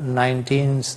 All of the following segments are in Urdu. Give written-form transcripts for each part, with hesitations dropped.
19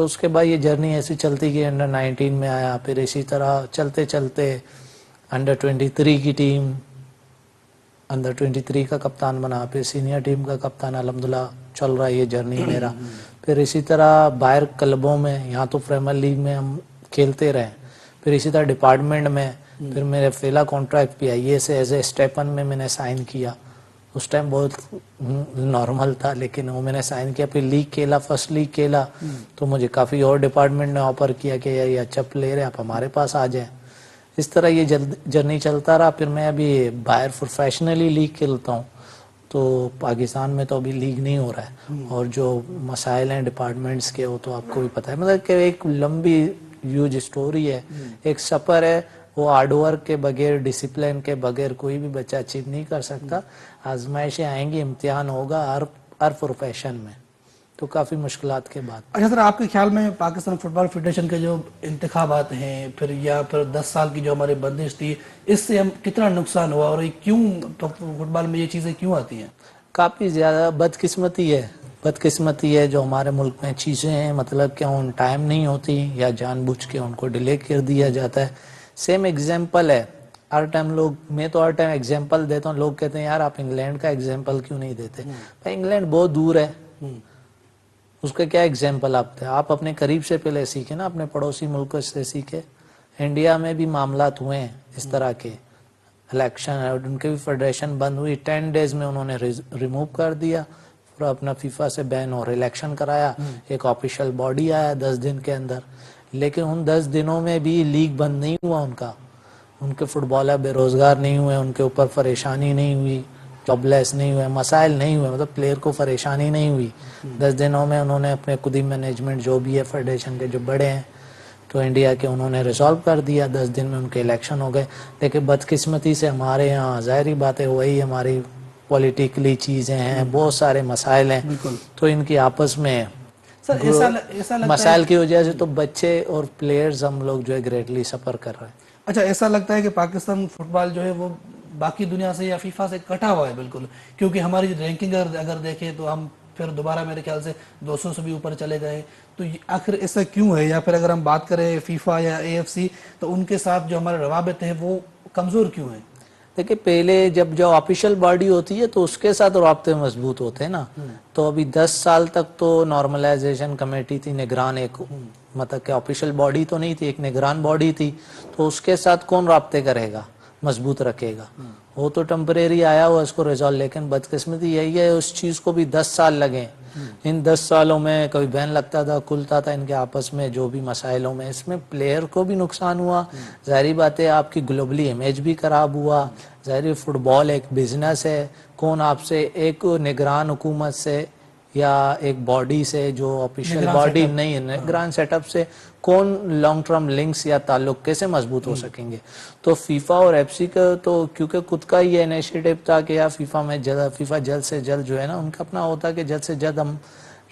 پھر اس کے بعد یہ جرنی ایسی چلتی کہ انڈر 19 میں آیا، پھر اسی طرح چلتے چلتے انڈر 23 کی ٹیم، انڈر 23 کا کپتان بنا، پھر سینئر ٹیم کا کپتان، الحمدللہ چل رہا ہے یہ جرنی میرا. پھر اسی طرح باہر کلبوں میں، یہاں تو پریمیئر لیگ میں ہم کھیلتے رہے، پھر اسی طرح ڈپارٹمنٹ میں، پھر میرے پہلا کانٹریکٹ پی آئی اے سے ایز اے اسٹیپن میں نے سائن کیا. اس ٹائم بہت نارمل تھا لیکن وہ میں نے سائن کیا. پھر لیگ کھیلا، فرسٹ لیگ کھیلا تو مجھے کافی اور ڈپارٹمنٹ نے آفر کیا کہ یار یہ اچھا پلیئر ہے، آپ ہمارے پاس آ جائیں. اس طرح یہ جرنی چلتا رہا. پھر میں ابھی باہر پروفیشنلی لیگ کھیلتا ہوں، تو پاکستان میں تو ابھی لیگ نہیں ہو رہا ہے، اور جو مسائل ہیں ڈپارٹمنٹس کے وہ تو آپ کو بھی پتہ ہے. مطلب کہ ایک لمبی ہیوج اسٹوری ہے، ایک سفر ہے. وہ ہارڈ ورک کے بغیر، ڈسپلن کے بغیر کوئی بھی بچہ اچیو نہیں کر سکتا. آزمائشیں آئیں گی، امتحان ہوگا ہر پروفیشن میں، تو کافی مشکلات کے بعد. اچھا سر، آپ کے خیال میں پاکستان فٹ بال فیڈریشن کے جو انتخابات ہیں پھر 10 سال کی جو ہماری بندش تھی، اس سے ہم کتنا نقصان ہوا، اور کیوں فٹ بال میں یہ چیزیں کیوں آتی ہیں؟ کافی زیادہ بدقسمتی ہے جو ہمارے ملک میں چیزیں ہیں، مطلب کہ ان ٹائم نہیں ہوتی یا جان بوجھ کے ان کو ڈیلے کر دیا جاتا ہے. سیم ایگزامپل ہے ہر ٹائم. میں تو ہر ٹائم ایگزامپل دیتا ہوں، لوگ کہتے ہیں یار آپ انگلینڈ کا ایگزامپل کیوں نہیں دیتے. انگلینڈ بہت دور ہے، اس کا کیا ایگزامپل آپ تھے؟ آپ اپنے قریب سے پہلے سیکھیں نا، اپنے پڑوسی ملکوں سے سیکھے. انڈیا میں بھی معاملات ہوئے ہیں اس طرح کے، الیکشن ہے، ان کے بھی فیڈریشن بند ہوئی، 10 days میں انہوں نے ریموو کر دیا، پورا اپنا فیفا سے بین، اور الیکشن کرایا، ایک آفیشیل باڈی آیا 10 دن کے اندر. لیکن ان 10 دنوں میں بھی لیگ بند نہیں ہوا ان کے فٹ بالر بے روزگار نہیں ہوئے، ان کے اوپر پریشانی نہیں ہوئی، جاب لیس نہیں ہوئے، مسائل نہیں ہوئے، مطلب پلیئر کو پریشانی نہیں ہوئی. 10 دنوں میں انہوں نے اپنے خود ہی مینجمنٹ جو بھی ہے فیڈریشن کے جو بڑے ہیں تو انڈیا کے، انہوں نے ریزالو کر دیا. 10 دن میں ان کے الیکشن ہو گئے. لیکن بدقسمتی سے ہمارے یہاں ظاہری بات ہے، وہی ہماری پولیٹیکلی چیزیں ہیں، بہت سارے مسائل ہیں، تو ان کی آپس میں سر ایسا لگتا ہے، مسائل کی وجہ سے تو بچے اور پلیئرز ہم لوگ جو ہے گریٹلی سفر کر رہے ہیں. اچھا ایسا لگتا ہے کہ پاکستان فٹ بال جو ہے وہ باقی دنیا سے یا فیفا سے کٹا ہوا ہے بالکل، کیونکہ ہماری رینکنگ اگر دیکھیں تو ہم پھر دوبارہ میرے خیال سے 200 سے بھی اوپر چلے گئے. تو آخر ایسا کیوں ہے؟ یا پھر اگر ہم بات کریں فیفا یا اے ایف سی، تو ان کے ساتھ جو ہمارے روابط ہیں وہ کمزور کیوں ہیں؟ دیکھیں پہلے جب جو آفیشیل باڈی ہوتی ہے تو اس کے ساتھ رابطے مضبوط ہوتے ہیں نا. تو ابھی 10 سال تک تو نارملائزیشن کمیٹی تھی، نگران، ایک مطلب کہ آفیشیل باڈی تو نہیں تھی، ایک نگران باڈی تھی. تو اس کے ساتھ کون رابطے کرے گا، مضبوط رکھے گا؟ وہ تو ٹمپریری آیا ہوا اس کو ریزالو. لیکن بدقسمتی یہی ہے اس چیز کو بھی 10 سال لگے. ان 10 سالوں میں کبھی بین لگتا تھا، کھلتا تھا ان کے آپس میں جو بھی مسائلوں میں، اس میں پلیئر کو بھی نقصان ہوا. ظاہری بات ہے آپ کی گلوبلی امیج بھی خراب ہوا. ظاہری فٹ بال ایک بزنس ہے، کون آپ سے ایک نگران حکومت سے یا ایک باڈی سے جو آفیشیل باڈی نہیں ہے، نگران سیٹ اپ سے کون لانگ ٹرم لنکس یا تعلق کیسے مضبوط ہو سکیں گے؟ تو فیفا اور ایف سی کا تو کیونکہ خود کا یہ انیشیٹو تھا کہ یار فیفا جلد سے جلد جو ہے نا، ان کا اپنا ہوتا کہ جلد سے جلد ہم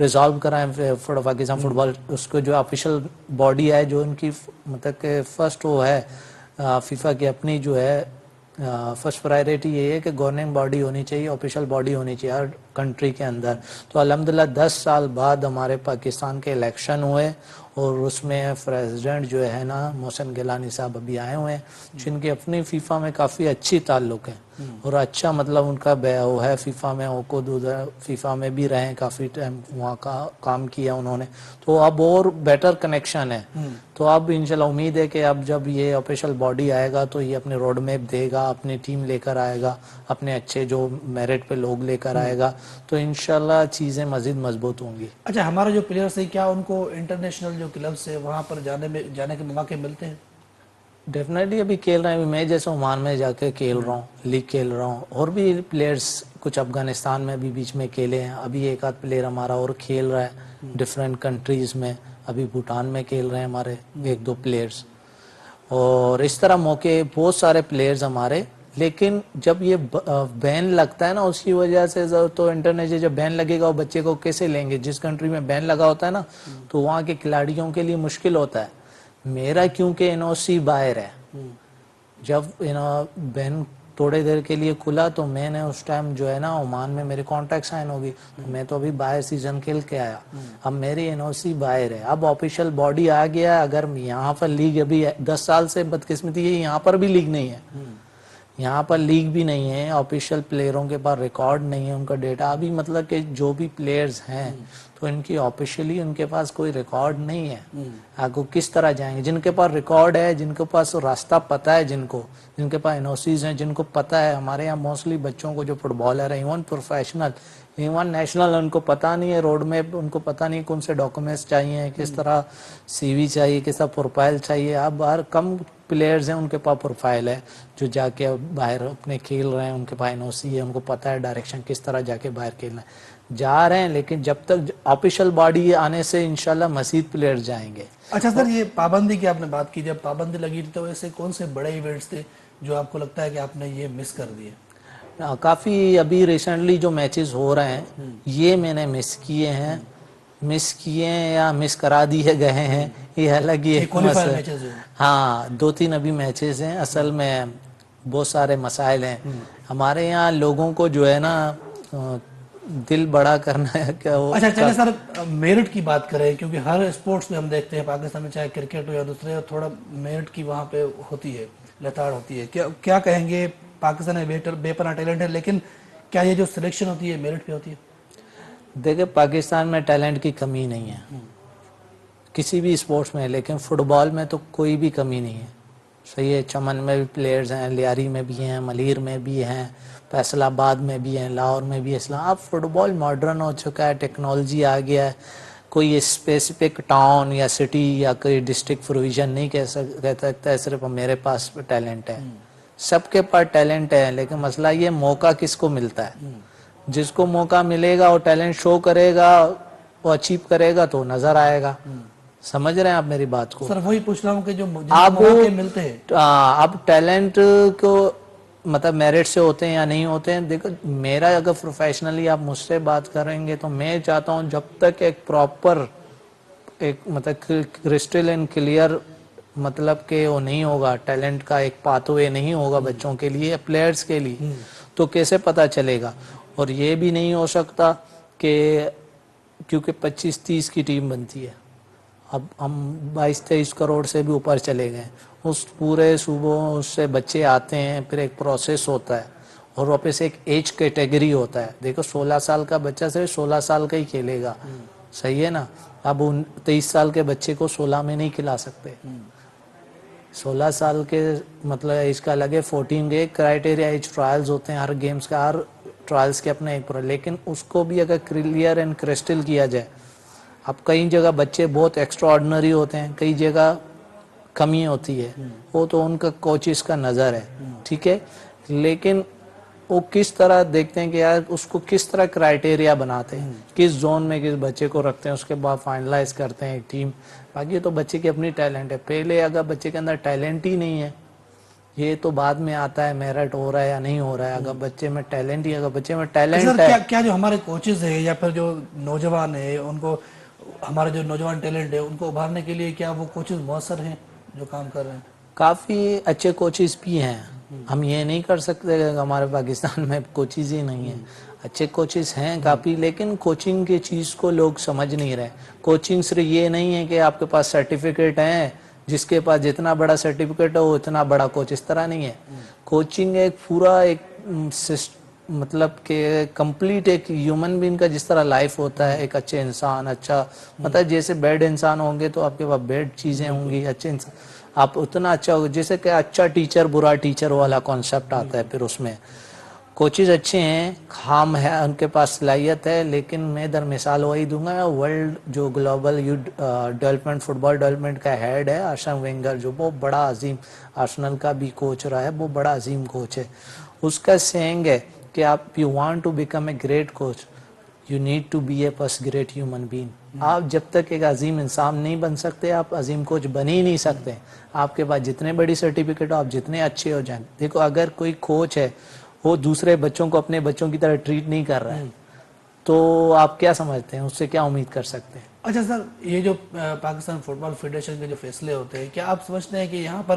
ریزالو کرائیں پاکستان فٹ بال. اس کو جو آفیشیل باڈی ہے، جو ان کی مطلب کہ فرسٹ وہ ہے فیفا کی اپنی جو ہے فرسٹ پرائیورٹی یہ ہے کہ گورننگ باڈی ہونی چاہیے، آفیشیل باڈی ہونی چاہیے ہر کنٹری کے اندر. تو الحمدللہ 10 سال بعد ہمارے پاکستان کے الیکشن ہوئے، اور اس میں پریزیڈنٹ جو ہے نا محسن گیلانی صاحب ابھی آئے ہوئے ہیں، جن کے اپنی فیفا میں کافی اچھی تعلق ہے، اور اچھا مطلب ان کا وہ ہے فیفا میں، وہ خود ادھر فیفا میں بھی رہے، کافی ٹائم وہاں کا کام کیا انہوں نے. تو اب اور بیٹر کنیکشن ہے. تو اب انشاءاللہ امید ہے کہ اب جب یہ آفیشیل باڈی آئے گا تو یہ اپنے روڈ میپ دے گا، اپنی ٹیم لے کر آئے گا، اپنے اچھے جو میرٹ پہ لوگ لے کر آئے گا، تو انشاءاللہ چیزیں مزید مضبوط ہوں گی. اچھا ہمارے جو پلیئرز ہیں، کیا ان کو انٹرنیشنل جو کلبز ہیں وہاں پر جانے کے مواقع ملتے ہیں؟ ڈیفینیٹلی ابھی کھیل رہے ہیں. میں جیسے عمان میں جا کے کھیل رہا ہوں، لیگ کھیل رہا ہوں، اور بھی پلیئرز کچھ افغانستان میں بھی بیچ میں کھیلے ہیں. ابھی ایک آدھ پلیئر ہمارا اور کھیل رہا ہے ڈفرینٹ کنٹریز میں. ابھی بھوٹان میں کھیل رہے ہیں ہمارے 1-2 پلیئرز، اور اس طرح موقع بہت سارے پلیئرز ہمارے. لیکن جب یہ بین لگتا ہے نا، اس کی وجہ سے تو انٹرنیشنل جب بین لگے گا وہ بچے کو کیسے لیں گے؟ جس کنٹری میں بین لگا ہوتا ہے نا تو وہاں کے کھلاڑیوں کے لیے مشکل ہوتا ہے. میرا کیونکہ NOC باہر ہے، جب بین تھوڑے دیر کے لیے کھلا تو میں نے اس ٹائم جو ہے نا عمان میں میری کانٹریکٹ سائن ہوگی، تو میں تو ابھی باہر سیزن کھیل کے آیا، اب میری NOC باہر ہے، اب آفیشیل باڈی آ گیا، اگر یہاں پر لیگ ابھی 10 سال سے بدقسمتی ہے یہاں پر بھی لیگ نہیں ہے، یہاں پر لیگ بھی نہیں ہے، آفیشیل پلیئروں کے پاس ریکارڈ نہیں ہے ان کا ڈیٹا ابھی، مطلب کہ جو بھی پلیئرز ہیں تو ان کی آفیشیلی ان کے پاس کوئی ریکارڈ نہیں ہے، آگے کس طرح جائیں گے؟ جن کے پاس ریکارڈ ہے، جن کے پاس راستہ پتہ ہے، جن کے پاس NOCs ہیں، جن کو پتہ ہے، ہمارے یہاں موسٹلی بچوں کو جو فٹ بالر ہیں ایون پروفیشنل ایون نیشنل ان کو پتہ نہیں ہے روڈ میپ، ان کو پتہ نہیں کون سے ڈاکومنٹس چاہیے، کس طرح CV چاہیے، کس طرح پروفائل چاہیے، اب باہر کم پلیئرز ہیں ان کے پاس پروفائل ہے جو جا کے باہر اپنے کھیل رہے ہیں، ان کے پاس NOC ہے، ان کو پتہ ہے ڈائریکشن کس طرح جا کے باہر کھیلنا ہے، جا رہے ہیں، لیکن جب تک آفیشیل باڈی آنے سے انشاءاللہ مزید پلیئرز جائیں گے۔ اچھا سر، یہ پابندی کی آپ نے بات کی، جب پابندی لگی تھی تو ایسے کون سے بڑے ایونٹس تھے جو آپ کو لگتا ہے کہ آپ نے یہ مس کر دیے؟ کافی ابھی ریسنٹلی جو میچز ہو رہے ہیں یہ میں نے مس کیے ہیں یا مس کرا دیے گئے ہیں، یہ الگ ہی ایک کوالیفائر مسئلہ، میچز ہیں۔ ہاں 2-3 ابھی میچز ہیں، اصل میں بہت سارے مسائل ہیں ہمارے یہاں لوگوں کو جو ہے نا دل بڑا کرنا ہے کیا وہ۔ اچھا چلے سر، میرٹ کی بات کریں، کیونکہ ہر اسپورٹس میں ہم دیکھتے ہیں پاکستان میں، چاہے کرکٹ ہو یا دوسرے، تھوڑا میرٹ کی وہاں پہ ہوتی ہے، لتاڑ ہوتی ہے، کیا کہیں گے؟ پاکستان میں بے پناہ ٹیلنٹ ہے، لیکن کیا یہ جو سلیکشن ہوتی ہے میرٹ پہ ہوتی ہے؟ دیکھیں پاکستان میں ٹیلنٹ کی کمی نہیں ہے کسی بھی اسپورٹس میں، لیکن فٹ بال میں تو کوئی بھی کمی نہیں ہے، صحیح ہے، چمن میں بھی پلیئرز ہیں، لیاری میں بھی ہیں، ملیر میں بھی ہیں، فیصل آباد میں بھی ہیں، لاہور میں بھی اسلام، اب فٹ بال ماڈرن ہو چکا ہے، ٹیکنالوجی آ گیا ہے، کوئی اسپیسیفک ٹاؤن یا سٹی یا کوئی ڈسٹرکٹ پروویژن نہیں کہہ سکتا ہے صرف میرے پاس ٹیلنٹ ہے، سب کے پاس ٹیلنٹ ہے، لیکن مسئلہ یہ موقع کس کو ملتا ہے، جس کو موقع ملے گا وہ ٹیلنٹ شو کرے گا، وہ اچیو کرے گا تو نظر آئے گا، سمجھ رہے ہیں آپ میری بات کو؟ سر وہی پوچھ رہا ہوں کہ جو مواقع ملتے ہیں، اب ٹیلنٹ کو مطلب میرٹ سے ہوتے ہیں یا نہیں ہوتے ہیں، دیکھو میرا اگر پروفیشنلی آپ مجھ سے بات کریں گے تو میں چاہتا ہوں جب تک ایک پراپر ایک مطلب کرسٹل اینڈ کلیئر مطلب کہ وہ نہیں ہوگا، ٹیلنٹ کا ایک پاتھ وے نہیں ہوگا بچوں کے لیے، پلیئرز کے لیے، تو کیسے پتا چلے گا؟ اور یہ بھی نہیں ہو سکتا کہ کیونکہ 25-30 کی ٹیم بنتی ہے، اب ہم 22-23 کروڑ سے بھی اوپر چلے گئے، اس پورے صوبوں سے بچے آتے ہیں، پھر ایک پروسیس ہوتا ہے اور واپس ایک ایج کیٹیگری ہوتا ہے، دیکھو 16 سال کا بچہ صرف 16 سال کا ہی کھیلے گا، صحیح ہے نا؟ اب 23 سال کے بچے کو 16 میں نہیں کھلا سکتے، 16 سال کے مطلب ایج کا الگ ہے، 14 کے کرائٹیریا ایج ٹرائلز ہوتے ہیں، ہر گیمز کا ہر ٹرائلز کے اپنے ایک لیکن اس کو بھی اگر کلیئر اینڈ کرسٹل کیا جائے، اب کئی جگہ بچے بہت ایکسٹرا آرڈنری ہوتے ہیں، کئی جگہ کمی ہوتی ہے، وہ تو ان کا کوچز کا نظر ہے، ٹھیک ہے، لیکن وہ کس طرح دیکھتے ہیں کہ یار اس کو کس طرح کرائٹیریا بناتے ہیں، کس زون میں کس بچے کو رکھتے ہیں، اس کے بعد فائنلائز کرتے ہیں ایک ٹیم، باقی تو بچے کی اپنی ٹیلنٹ ہے، پہلے اگر بچے کے اندر ٹیلنٹ ہی نہیں ہے، یہ تو بعد میں آتا ہے میرٹ ہو رہا ہے یا نہیں ہو رہا ہے، اگر بچے میں ٹیلنٹ ہی اگر بچے میں ٹیلنٹ ہے۔ کیا جو ہمارے کوچز ہیں یا پھر جو نوجوان ہیں، ان کو ہمارے جو نوجوان ٹیلنٹ ہے ان کو ابھارنے کے لیے کیا وہ کوچز مؤثر ہیں جو کام کر رہے ہیں؟ کافی اچھے کوچز بھی ہیں، ہم یہ نہیں کر سکتے کہ ہمارے پاکستان میں کوچز ہی نہیں ہیں، اچھے کوچز ہیں کافی، لیکن کوچنگ کی چیز کو لوگ سمجھ نہیں رہے، کوچنگ صرف یہ نہیں ہے کہ آپ کے پاس سرٹیفکیٹ ہیں، جس کے پاس جتنا بڑا سرٹیفکیٹ ہو اتنا بڑا کوچ، اس طرح نہیں ہے، کوچنگ ایک پورا ایک مطلب کہ کمپلیٹ ایک ہیومن بینگ کا جس طرح لائف ہوتا ہے، ایک اچھے انسان، اچھا مطلب جیسے بیڈ انسان ہوں گے تو آپ کے پاس بیڈ چیزیں ہوں گی، اچھے انسان آپ اتنا اچھا ہوگا، جیسے کہ اچھا ٹیچر برا ٹیچر والا کانسیپٹ آتا ہے، پھر اس میں کوچز اچھے ہیں، خام ہے، ان کے پاس صلاحیت ہے، لیکن میں در مثال وہی دوں گا، ورلڈ جو گلوبل ڈیولپمنٹ فٹ بال ڈیولپمنٹ کا ہیڈ ہے آرسن وینگر، جو بہت بڑا عظیم آرسنل کا بھی کوچ رہا ہے، بہت بڑا عظیم کوچ ہے، اس کا سینگ ہے کہ آپ you want to become a great coach you need to be a purse great human being, آپ جب تک ایک عظیم انسان نہیں بن سکتے آپ عظیم کوچ بن ہی نہیں سکتے، آپ کے پاس جتنے بڑی سرٹیفکیٹ ہو، آپ جتنے اچھے ہو جائیں، دیکھو اگر کوئی کوچ ہے وہ دوسرے بچوں کو اپنے بچوں کی طرح ٹریٹ نہیں کر رہا ہے تو آپ کیا سمجھتے ہیں اس سے کیا امید کر سکتے ہیں؟ اچھا سر، یہ جو پاکستان فٹ بال فیڈریشن کے جو فیصلے ہوتے ہیں، کیا آپ سمجھتے ہیں کہ یہاں پر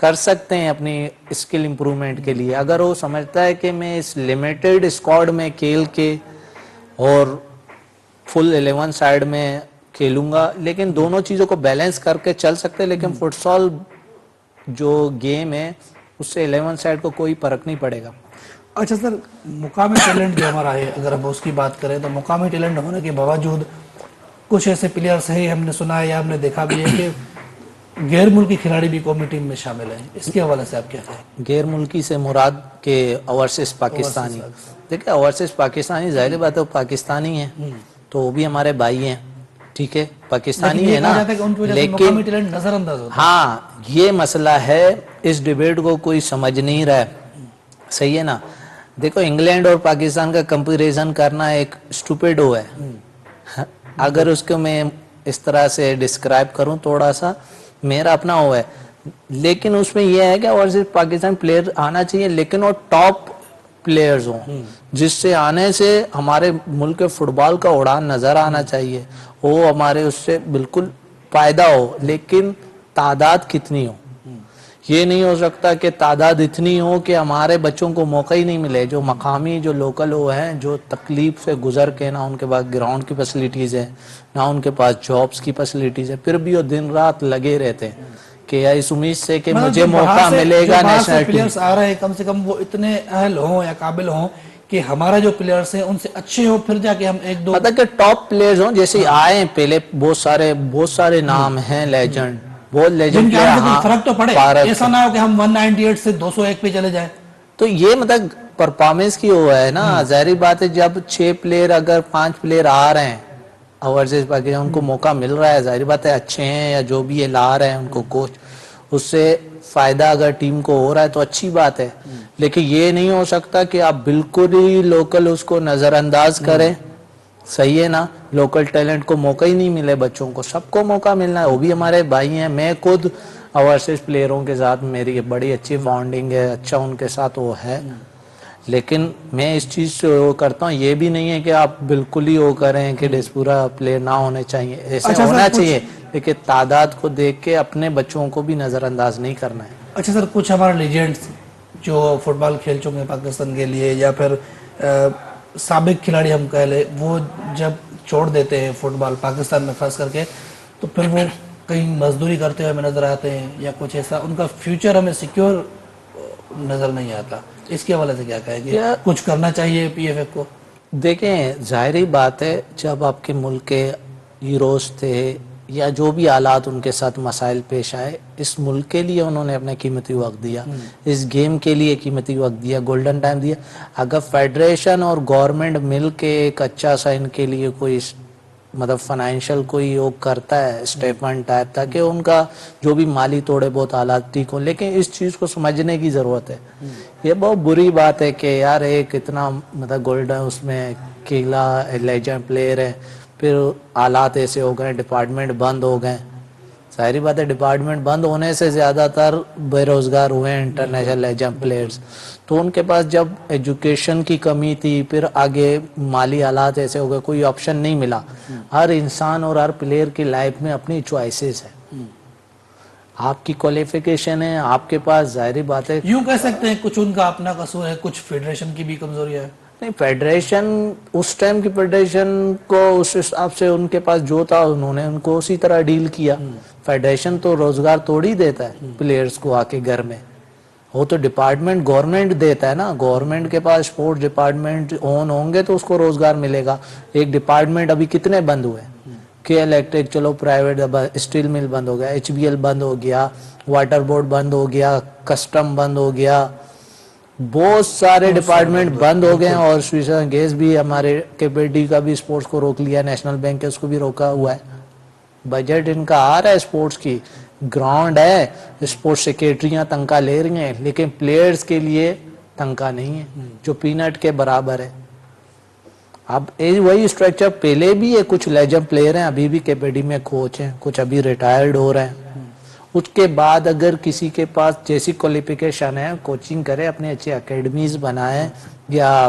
کر سکتے ہیں اپنی اسکل امپرومنٹ کے لیے. اگر وہ سمجھتا ہے کہ میں اس لمیٹڈ اسکواڈ میں کھیل کے اور فل 11 سائڈ میں کھیلوں گا, لیکن دونوں چیزوں کو بیلنس کر کے چل سکتے. لیکن فٹسال جو گیم ہے اس سے 11 سائڈ کو کوئی فرق نہیں پڑے گا. اچھا سر, مقامی ٹیلنٹ جو ہمارا ہے, اگر ہم اس کی بات کریں تو مقامی ٹیلنٹ ہونے کے باوجود کچھ ایسے پلیئرس ہیں, ہم نے سنا ہے یا ہم نے دیکھا بھی ہے کہ غیر ملکی کھلاڑی بھی قومی ٹیم میں شامل ہیں. اس کے حوالے سے آپ کیا کہیں؟ غیر ملکی سے مراد کہ اوورسیز پاکستانی. دیکھیں اوورسیز پاکستانی ظاہر بات ہے وہ پاکستانی ہیں تو وہ بھی ہمارے بھائی ہیں, ٹھیک ہے, پاکستانی ہے نا, لیکن نظر انداز ہوتا ہاں یہ مسئلہ ہے, اس ڈیبیٹ کو کوئی سمجھ نہیں رہا ہے, صحیح ہے نا. دیکھو انگلینڈ اور پاکستان کا کمپیریزن کرنا ایک اسٹوپڈ ہو ہے. اگر اس کو میں اس طرح سے ڈسکرائب کروں تھوڑا سا, میرا اپنا ہوا ہے, لیکن اس میں یہ ہے کہ اور صرف پاکستان پلیئر آنا چاہیے لیکن وہ ٹاپ پلیئرز ہوں, جس سے آنے سے ہمارے ملک کے فٹ بال کا اڑان نظر آنا چاہیے, وہ ہمارے اس سے بالکل فائدہ ہو. لیکن تعداد کتنی ہو, یہ نہیں ہو سکتا کہ تعداد اتنی ہو کہ ہمارے بچوں کو موقع ہی نہیں ملے. جو مقامی جو لوکل ہو ہیں, جو تکلیف سے گزر کے, نہ ان کے پاس گراؤنڈ کی فیسلٹیز ہے, نہ ان کے پاس جابس کی فیسلٹیز ہے, پھر بھی وہ دن رات لگے رہتے ہیں کہ اس امید سے کہ مجھے موقع ملے گا. نیشنل پلیئرز آ رہے ہیں کم سے کم وہ اتنے اہل ہوں یا قابل ہوں کہ ہمارا جو پلیئرز ہیں ان سے اچھے ہو, پھر جا کے ہم ایک دو مطلب کہ ٹاپ پلیئرز ہوں. جیسے آئے پہلے بہت سارے نام ہیں لیجنڈ, بہت لیجنڈ پلیئر, فرق تو پڑے, ایسا نہ ہو کہ ہم 198 سے 201 پہ چلے جائیں. تو یہ مطلب پرفارمنس کی ہوا ہے نا. ظاہری بات ہے جب 6 پلیئر اگر 5 پلیئر آ رہے ہیں اوورسیز پاکستان, ان کو موقع مل رہا ہے, ظاہری بات ہے اچھے ہیں یا جو بھی ہے لا رہے ہیں ان کو کوچ, اس سے فائدہ اگر ٹیم کو ہو رہا ہے تو اچھی بات ہے. لیکن یہ نہیں ہو سکتا کہ آپ بالکل ہی لوکل اس کو نظر انداز کریں, صحیح ہے نا. لوکل ٹیلنٹ کو موقع ہی نہیں ملے, بچوں کو سب کو موقع ملنا ہے, وہ بھی ہمارے بھائی ہیں. میں خود اوورسیز پلیئروں کے ساتھ میری بڑی اچھی بانڈنگ ہے, اچھا ان کے ساتھ وہ ہے, لیکن میں اس چیز سے وہ کرتا ہوں. یہ بھی نہیں ہے کہ آپ بالکل ہی وہ کریں کہ ڈسپورا پلیئر نہ ہونے چاہیے, ایسے ہونا چاہیے, لیکن تعداد کو دیکھ کے اپنے بچوں کو بھی نظر انداز نہیں کرنا ہے. اچھا سر, کچھ ہمارے لیجنڈز جو فٹ بال کھیل چکے ہیں پاکستان کے لیے, یا پھر سابق کھلاڑی ہم کہہ لیں, وہ جب چھوڑ دیتے ہیں فٹ بال پاکستان میں خاص کر کے, تو پھر وہ کہیں مزدوری کرتے ہوئے ہمیں نظر آتے ہیں یا کچھ ایسا, ان کا فیوچر ہمیں سیکیور نظر نہیں آتا. اس کے حوالے سے کیا کہیں گے, کچھ کرنا چاہیے پی ایف ایف کو؟ دیکھیں ظاہری بات ہے, جب آپ کے ملک کے ہیروز تھے یا جو بھی حالات ان کے ساتھ مسائل پیش آئے, اس ملک کے لیے انہوں نے اپنے قیمتی وقت دیا, اس گیم کے لیے قیمتی وقت دیا, گولڈن ٹائم دیا. اگر فیڈریشن اور گورنمنٹ مل کے ایک اچھا سا ان کے لیے کوئی مطلب فائنینشل کوئی یوگ کرتا ہے اسٹیٹمنٹ ٹائپ, تاکہ ان کا جو بھی مالی تھوڑے بہت حالات ٹھیک ہوں. لیکن اس چیز کو سمجھنے کی ضرورت ہے. یہ بہت بری بات ہے کہ یار ایک اتنا مطلب گولڈن اس میں کھیلا لیجنڈ پلیئر ہے, پھر حالات ایسے ہو گئے, ڈپارٹمنٹ بند ہو گئے. ظاہری بات ہے ڈپارٹمنٹ بند ہونے سے زیادہ تر بے روزگار ہوئے ہیں انٹرنیشنل لیجنڈ پلیئرز. تو ان کے پاس جب ایجوکیشن کی کمی تھی, پھر آگے مالی حالات ایسے ہو گئے, کوئی آپشن نہیں ملا. ہر انسان اور ہر پلیئر کی لائف میں اپنی چوائسیز ہے, آپ کی کوالیفیکیشن ہے, آپ کے پاس ظاہری بات ہے. یوں کہہ سکتے ہیں کچھ ان کا اپنا قصور ہے, کچھ فیڈریشن کی بھی کمزوری ہے. نہیں, فیڈریشن اس ٹائم کی فیڈریشن کو اس حساب سے ان کے پاس جو تھا انہوں نے ان کو اسی طرح ڈیل کیا. فیڈریشن تو روزگار توڑی دیتا ہے پلیئرز کو آ کے گھر میں, وہ تو ڈپارٹمنٹ گورنمنٹ دیتا ہے نا. گورنمنٹ کے پاس سپورٹ ڈپارٹمنٹ اون ہوں گے تو اس کو روزگار ملے گا. ایک ڈپارٹمنٹ ابھی کتنے بند ہوئے, کہ الیکٹرک چلو پرائیویٹ, اسٹیل مل بند ہو گیا, ایچ بی ایل بند ہو گیا, واٹر بورڈ بند ہو گیا, کسٹم بند ہو گیا, بہت سارے ڈپارٹمنٹ بند ہو گئے. اور سویسرن گیس بھی ہمارے کیپیٹی کا بھی سپورٹس کو روک لیا, نیشنل بینک اس کو بھی روکا ہوا ہے. بجٹ ان کا آ رہا ہے سپورٹس کی, گراؤنڈ ہے, سپورٹس سیکریٹریاں تنخواہ لے رہی ہیں, لیکن پلیئرز کے لیے تنخواہ نہیں ہے جو پینٹ کے برابر ہے. اب وہی اسٹرکچر پہلے بھی ہے, کچھ لیجنڈ پلیئر ہیں ابھی بھی کیپیٹی میں کوچ ہیں, کچھ ابھی ریٹائرڈ ہو رہے ہیں. اس کے بعد اگر کسی کے پاس جیسی کوالیفیکیشن ہے, کوچنگ کرے, اپنے اچھے اکیڈمیز بنائے, یا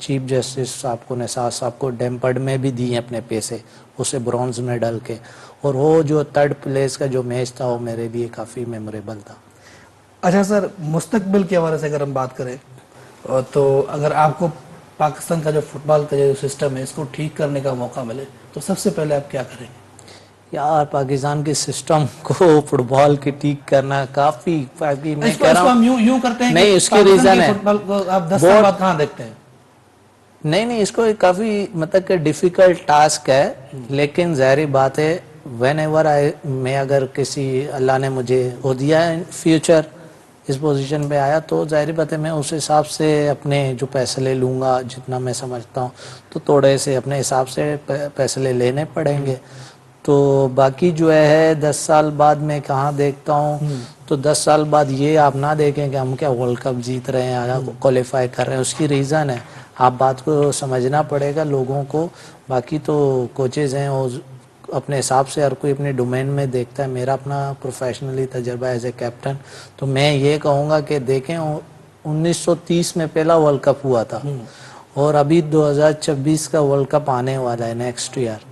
چیف جسٹس صاحب کو نثار صاحب کو ڈیمپرڈ میں بھی دیے اپنے پیسے اسے برونز میں ڈال کے, اور وہ جو 3rd پلیس کا جو میچ تھا وہ میرے لیے کافی میموریبل تھا. اچھا سر, مستقبل کے حوالے سے اگر ہم بات کریں تو اگر آپ کو پاکستان کا جو فٹ بال کا جو سسٹم ہے اس کو ٹھیک کرنے کا موقع ملے تو سب سے پہلے آپ کیا کریں گے؟ یار پاکستان کے سسٹم کو فٹ بال کے ٹھیک کرنا کافی میں اس کو کہہ رہا ہم ہوں یوں کرتے ہیں نہیں, کہ اس کی پاکستان ریزن کے ہے فٹ بال کو آپ 10 سال بعد کہاں دیکھتے ہیں؟ نہیں, اس کو کافی مطلب کہ ڈیفیکلٹ ٹاسک ہے, لیکن ظاہری بات ہے وین ایور میں اگر کسی اللہ نے مجھے وہ دیا ہے فیوچر اس پوزیشن پہ آیا تو ظاہری بات ہے میں اس حساب سے اپنے جو فیصلے لوں گا جتنا میں سمجھتا ہوں تو تھوڑے سے اپنے حساب سے فیصلے لینے پڑیں گے. تو باقی جو ہے 10 سال بعد میں کہاں دیکھتا ہوں تو 10 سال بعد یہ آپ نہ دیکھیں کہ ہم کیا ورلڈ کپ جیت رہے ہیں, کوالیفائی کر رہے ہیں, اس کی ریزن ہے آپ بات کو سمجھنا پڑے گا لوگوں کو. باقی تو کوچز ہیں وہ اپنے حساب سے ہر کوئی اپنے ڈومین میں دیکھتا ہے. میرا اپنا پروفیشنلی تجربہ ایز اے کیپٹن تو میں یہ کہوں گا کہ دیکھیں 1930 میں پہلا ورلڈ کپ ہوا تھا اور ابھی 2026 کا ورلڈ کپ آنے والا ہے نیکسٹ ایئر,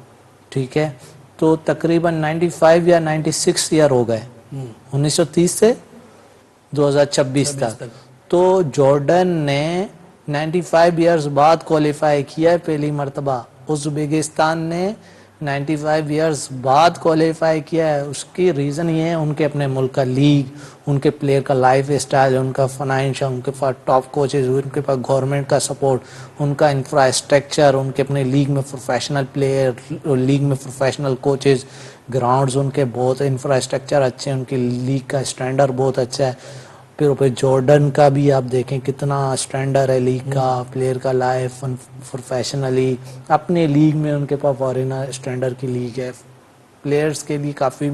ٹھیک ہے, تو تقریباً 95 یا 96 ایئر ہو گئے 1930 سے 2026 تک. تو جارڈن نے 95 ایئرز بعد کوالیفائی کیا ہے پہلی مرتبہ, ازبکستان نے 95 ایئرز بعد کوالیفائی کیا ہے. اس کی ریزن یہ ہے ان کے اپنے ملک کا لیگ, ان کے پلیئر کا لائف اسٹائل, ان کا فائنینشل, ان کے پاس ٹاپ کوچز, ان کے پاس گورنمنٹ کا سپورٹ, ان کا انفراسٹرکچر, ان کے اپنے لیگ میں پروفیشنل پلیئر, لیگ میں پروفیشنل کوچز, گراؤنڈز ان کے بہت انفراسٹرکچر اچھے ہیں, ان کی لیگ کا اسٹینڈرڈ بہت اچھا ہے. پھر جارڈن کا بھی آپ دیکھیں کتنا اسٹینڈرڈ ہے لیگ کا, پلیئر کا لائف پروفیشنلی, اپنے لیگ میں ان کے پاس فارینر اسٹینڈرڈ کی لیگ ہے, پلیئرز کے بھی کافی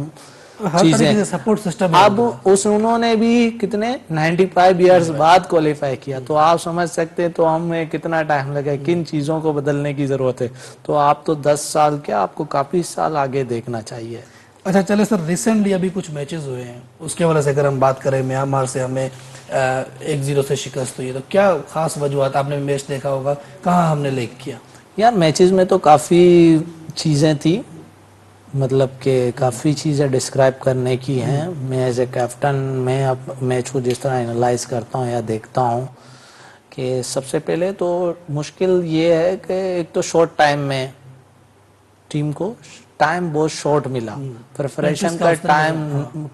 چیزیں سپورٹ سسٹم. اب انہوں نے بھی کتنے 95 ایئرز بعد کوالیفائی کیا, تو آپ سمجھ سکتے تو ہمیں کتنا ٹائم لگا, کن چیزوں کو بدلنے کی ضرورت ہے. تو آپ تو 10 سال کیا آپ کو کافی سال آگے دیکھنا چاہیے. اچھا چلے سر, ریسنٹلی ابھی کچھ میچز ہوئے ہیں اس کے وجہ سے اگر ہم بات کریں, میانمار سے ہمیں 1-0 سے شکست ہوئی ہے, تو کیا خاص وجوہات, آپ نے میچ دیکھا ہوگا, کہاں ہم نے لیگ کیا؟ یار میچز میں تو کافی چیزیں تھی, مطلب کہ کافی چیزیں ڈسکرائب کرنے کی ہیں. میں ایز اے کیپٹن میں اب میچ کو جس طرح انالائز کرتا ہوں یا دیکھتا ہوں کہ سب سے پہلے تو مشکل یہ ہے کہ ایک تو شارٹ ٹائم میں ٹیم کو ٹائم بہت شارٹ ملا, پریپریشن کا ٹائم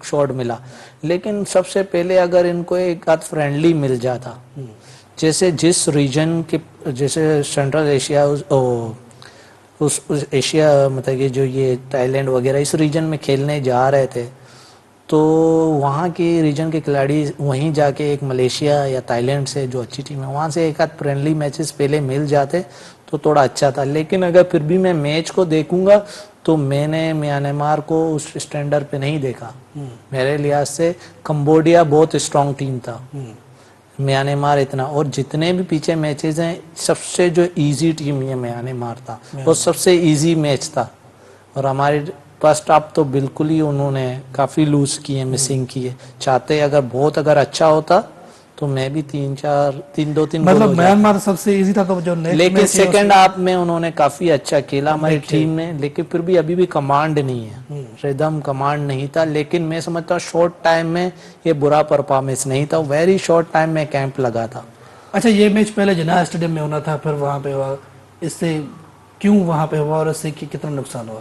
شارٹ ملا, لیکن سب سے پہلے اگر ان کو ایک آدھ فرینڈلی مل جاتا, جیسے جس ریجن کے, جیسے سینٹرل ایشیا, اس ایشیا مطلب کہ جو یہ تھائی لینڈ وغیرہ اس ریجن میں کھیلنے جا رہے تھے, تو وہاں کی ریجن کے کھلاڑی وہیں جا کے ایک ملیشیا یا تھائی لینڈ سے جو اچھی ٹیم ہے وہاں سے ایک آدھ فرینڈلی میچز پہلے مل جاتے تو تھوڑا اچھا تھا. لیکن اگر پھر بھی میں میچ کو دیکھوں گا تو میں نے میانمار کو اس اسٹینڈرڈ پہ نہیں دیکھا. میرے لحاظ سے کمبوڈیا بہت اسٹرانگ ٹیم تھا, میانمار اتنا, اور جتنے بھی پیچھے میچز ہیں سب سے جو ایزی ٹیم یہ میانمار تھا, اور سب سے ایزی میچ تھا. اور ہمارے فرسٹ ہاف تو بالکل ہی انہوں نے کافی لوز کیے, مسنگ کیے. چاہتے اگر اچھا ہوتا تو میں بھی 2-3 مطلب میانمار سب سے ایزی تھا, تو جو لیکن سیکنڈ ہاف میں انہوں نے کافی اچھا کھیلا ہماری ٹیم نے, لیکن پھر بھی ابھی بھی کمانڈ نہیں ہے, ردم کمانڈ نہیں تھا. لیکن میں سمجھتا ہوں شارٹ ٹائم میں یہ برا پرفارمنس نہیں تھا, ویری شارٹ ٹائم میں کیمپ لگا تھا. اچھا یہ میچ پہلے جناح اسٹیڈیم میں ہونا تھا, پھر وہاں پہ ہوا, اس سے کیوں وہاں پہ ہوا اور اس سے کتنا نقصان ہوا؟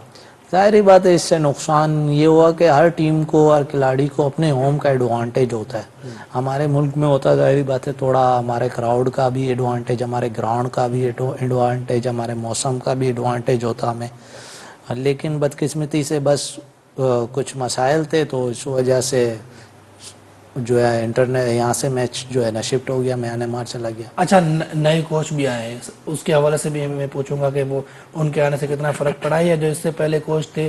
ظاہری بات ہے اس سے نقصان یہ ہوا کہ ہر ٹیم کو, ہر کھلاڑی کو اپنے ہوم کا ایڈوانٹیج ہوتا ہے. ہمارے ملک میں ہوتا ہے ظاہری بات ہے تھوڑا ہمارے کراؤڈ کا بھی ایڈوانٹیج, ہمارے گراؤنڈ کا بھی ایڈوانٹیج, ہمارے موسم کا بھی ایڈوانٹیج ہوتا ہمیں. لیکن بدقسمتی سے بس کچھ مسائل تھے تو اس وجہ سے جو ہے انٹرنیٹ یہاں سے میچ جو ہے نا شفٹ ہو گیا, میانمار چلا گیا. اچھا نئے کوچ بھی آئے ہیں, اس کے حوالے سے بھی میں پوچھوں گا کہ وہ ان کے آنے سے کتنا فرق پڑا ہے, جو اس سے پہلے کوچ تھے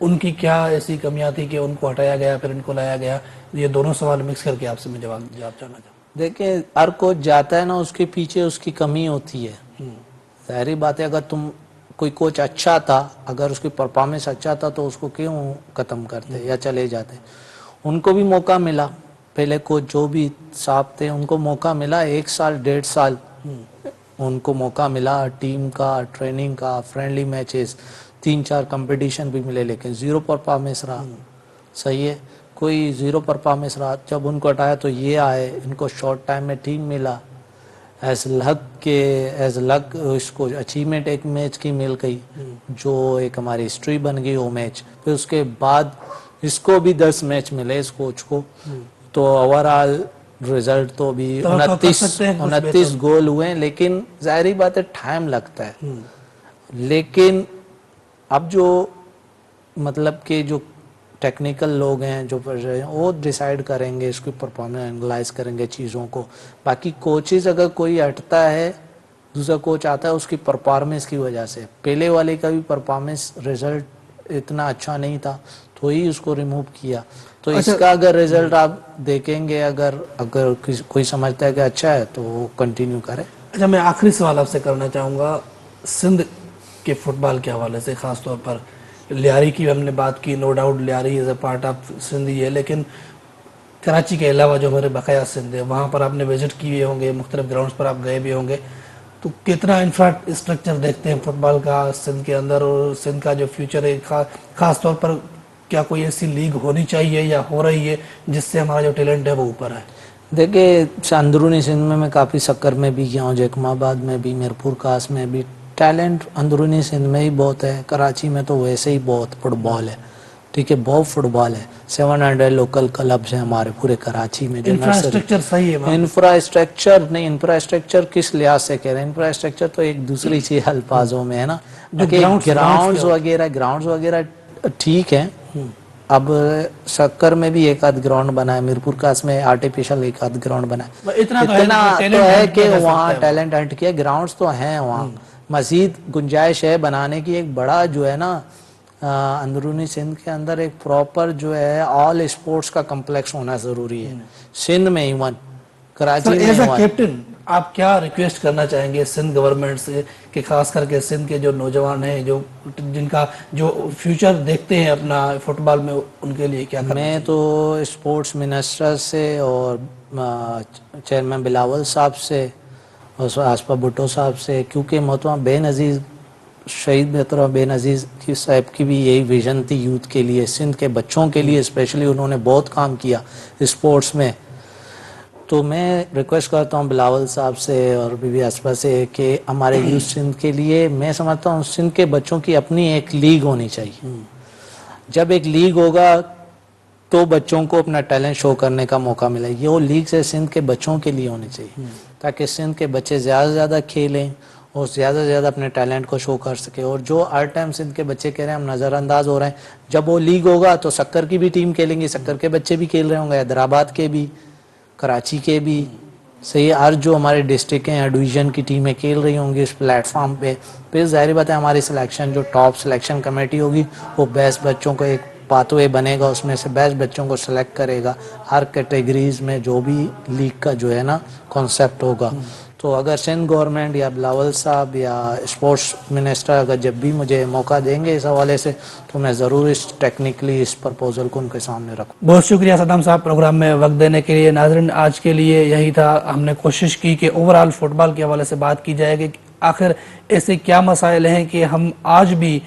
ان کی کیا ایسی کمیاں تھی کہ ان کو ہٹایا گیا پھر ان کو لایا گیا؟ یہ دونوں سوال مکس کر کے آپ سے میں جواب جاننا چاہتا ہوں. دیکھیں ہر کوچ جاتا ہے نا اس کے پیچھے اس کی کمی ہوتی ہے. ظاہری بات ہے اگر کوئی کوچ اچھا تھا, اگر اس کی پرفارمنس اچھا تھا تو اس کو کیوں ختم کرتے یا چلے جاتے. ان کو بھی موقع ملا, پہلے کوچ جو بھی صاحب تھے ان کو موقع ملا 1 سال 1.5 سال ان کو موقع ملا ٹیم کا، ٹریننگ کا، فرینڈلی میچز، 3-4 کمپٹیشن بھی ملے، لیکن 0 پرفارمنس رہا. صحیح ہے، کوئی 0 پرفارمنس رہا. جب ان کو ہٹایا تو یہ آئے، ان کو شارٹ ٹائم میں ٹیم ملا. ایز لک اس کو اچیومنٹ ایک میچ کی مل گئی جو ایک ہماری ہسٹری بن گئی وہ میچ. پھر اس کے بعد اس کو بھی 10 میچ ملے اس کوچ کو. تو اوور آل رزلٹ تو بھی 29 گول ہوئے ہیں، لیکن ظاہری بات ہے ٹائم لگتا ہے. لیکن اب جو مطلب کہ جو ٹیکنیکل لوگ ہیں جو پڑھ رہے ہیں وہ ڈیسائیڈ کریں گے، اس کی پرفارمنس انالائز کریں گے چیزوں کو. باقی کوچز اگر کوئی ہٹتا ہے، دوسرا کوچ آتا ہے اس کی پرفارمنس کی وجہ سے، پہلے والے کا بھی پرفارمنس رزلٹ اتنا اچھا نہیں تھا تو ہی اس کو ریموو کیا. تو اس کا اگر رزلٹ آپ دیکھیں گے، اگر کوئی سمجھتا ہے کہ اچھا ہے تو وہ کنٹینیو کرے. اچھا، میں آخری سوال آپ سے کرنا چاہوں گا سندھ کے فٹ بال کے حوالے سے، خاص طور پر لیاری کی ہم نے بات کی. No doubt Lyari is a part of Sindh ہی ہے، لیکن کراچی کے علاوہ جو ہمارے بقایا سندھ ہے وہاں پر آپ نے وزٹ کیے ہوں گے، مختلف گراؤنڈز پر آپ گئے بھی ہوں گے. تو کتنا انفراسٹرکچر دیکھتے ہیں فٹ بال کا سندھ کے اندر، اور سندھ کا جو فیوچر ہے خاص طور پر کیا کوئی ایسی لیگ ہونی چاہیے یا ہو رہی ہے جس سے ہمارا جو ٹیلنٹ ہے وہ اوپر ہے؟ دیکھیں اندرونی سندھ میں کافی سکر میں بھی گیا ہوں، جیکم آباد میں بھی، میرپور کاس میں بھی. ٹیلنٹ اندرونی سندھ میں ہی بہت ہے. کراچی میں تو ویسے ہی بہت فٹ بال ہے، ٹھیک ہے، بہت فٹ بال ہے. 700 لوکل کلبز ہیں ہمارے پورے کراچی میں. انفراسٹرکچر صحیح ہے؟ انفراسٹرکچر نہیں، انفراسٹرکچر کس لحاظ سے کہہ رہے ہیں؟ انفراسٹرکچر تو ایک دوسری چیز الفاظوں میں ہے نا. گراؤنڈز وغیرہ ٹھیک ہے. اب سکر میں بھی ایک آدھ گراؤنڈ بنا ہے، میرپور کاس میں آرٹیفیشل ایک آدھ گراؤنڈ بنا ہے. اتنا تو ہے کہ وہاں ٹیلنٹ ہنٹ کیا، گراؤنڈز تو ہیں وہاں، مزید گنجائش ہے بنانے کی. ایک بڑا جو ہے نا اندرونی سندھ کے اندر ایک پراپر جو ہے آل اسپورٹس کا کمپلیکس ہونا ضروری ہے سندھ میں، ایون کراچی میں. ایز اے کیپٹن آپ کیا ریکویسٹ کرنا چاہیں گے سندھ گورنمنٹ سے کہ خاص کر کے سندھ کے جو نوجوان ہیں جن کا جو فیوچر دیکھتے ہیں اپنا فٹ بال میں، ان کے لیے کیا کرنا چاہیے؟ میں تو اسپورٹس منسٹر سے اور چیئرمین بلاول صاحب سے اور آصفہ بھٹو صاحب سے، کیونکہ محترم بے نظیر شہید محترم بے نظیر کی صاحب کی بھی یہی ویژن تھی یوتھ کے لیے، سندھ کے بچوں کے لیے اسپیشلی. انہوں نے بہت کام کیا اسپورٹس میں. تو میں ریکویسٹ کرتا ہوں بلاول صاحب سے اور بی بی آصفہ سے کہ ہمارے یوتھ سندھ کے لیے، میں سمجھتا ہوں سندھ کے بچوں کی اپنی ایک لیگ ہونی چاہیے. جب ایک لیگ ہوگا تو بچوں کو اپنا ٹیلنٹ شو کرنے کا موقع ملے گا. وہ لیگ سے سندھ کے بچوں کے لیے ہونی چاہیے تاکہ سندھ کے بچے زیادہ سے زیادہ کھیلیں اور زیادہ سے زیادہ اپنے ٹیلنٹ کو شو کر سکے. اور جو ہر ٹائم سندھ کے بچے کہہ رہے ہیں ہم نظر انداز ہو رہے ہیں، جب وہ لیگ ہوگا تو سکر کی بھی ٹیم کھیلیں گی، سکر کے بچے بھی کھیل رہے ہوں گے، حیدرآباد کے بھی، کراچی کے بھی. صحیح، ہر جو ہمارے ڈسٹرکٹ ہیں یا ڈویژن کی ٹیمیں کھیل رہی ہوں گی اس پلیٹ فارم پہ. پھر ظاہری بات ہے ہماری سلیکشن جو ٹاپ سلیکشن کمیٹی ہوگی وہ بیسٹ بچوں کو ایک پاتھ وے بنے گا، اس میں سے بیسٹ بچوں کو سلیکٹ کرے گا ہر کیٹیگریز میں جو بھی لیگ کا جو ہے نا کانسیپٹ ہوگا. تو اگر سندھ گورنمنٹ یا بلاول صاحب یا اسپورٹس منسٹر اگر جب بھی مجھے موقع دیں گے اس حوالے سے تو میں ضرور اس ٹیکنیکلی اس پرپوزل کو ان کے سامنے رکھوں. بہت شکریہ صدام صاحب پروگرام میں وقت دینے کے لیے. ناظرین آج کے لیے یہی تھا، ہم نے کوشش کی کہ اوورآل فٹ بال کے حوالے سے بات کی جائے کہ آخر ایسے کیا مسائل ہیں کہ ہم آج بھی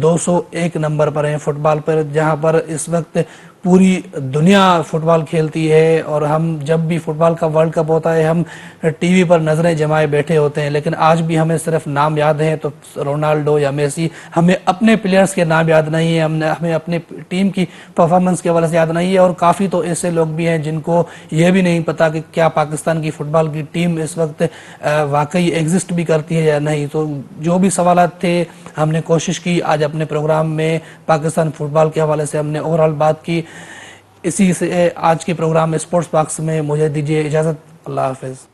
201 نمبر پر ہیں فٹ بال پر، جہاں پر اس وقت پوری دنیا فٹ بال کھیلتی ہے. اور ہم جب بھی فٹ بال کا ورلڈ کپ ہوتا ہے ہم ٹی وی پر نظریں جمائے بیٹھے ہوتے ہیں، لیکن آج بھی ہمیں صرف نام یاد ہیں تو رونالڈو یا میسی. ہمیں اپنے پلیئرز کے نام یاد نہیں ہیں، ہمیں اپنے ٹیم کی پرفارمنس کے حوالے سے یاد نہیں ہے. اور کافی تو ایسے لوگ بھی ہیں جن کو یہ بھی نہیں پتا کہ کیا پاکستان کی فٹ بال کی ٹیم اس وقت واقعی ایگزسٹ بھی کرتی ہے یا نہیں. تو جو بھی سوالات تھے ہم نے کوشش کی آج اپنے پروگرام میں پاکستان فٹ بال کے حوالے سے ہم نے اوورآل بات کی. اسی سے آج کے پروگرام اسپورٹس باکس میں مجھے دیجیے اجازت. اللہ حافظ.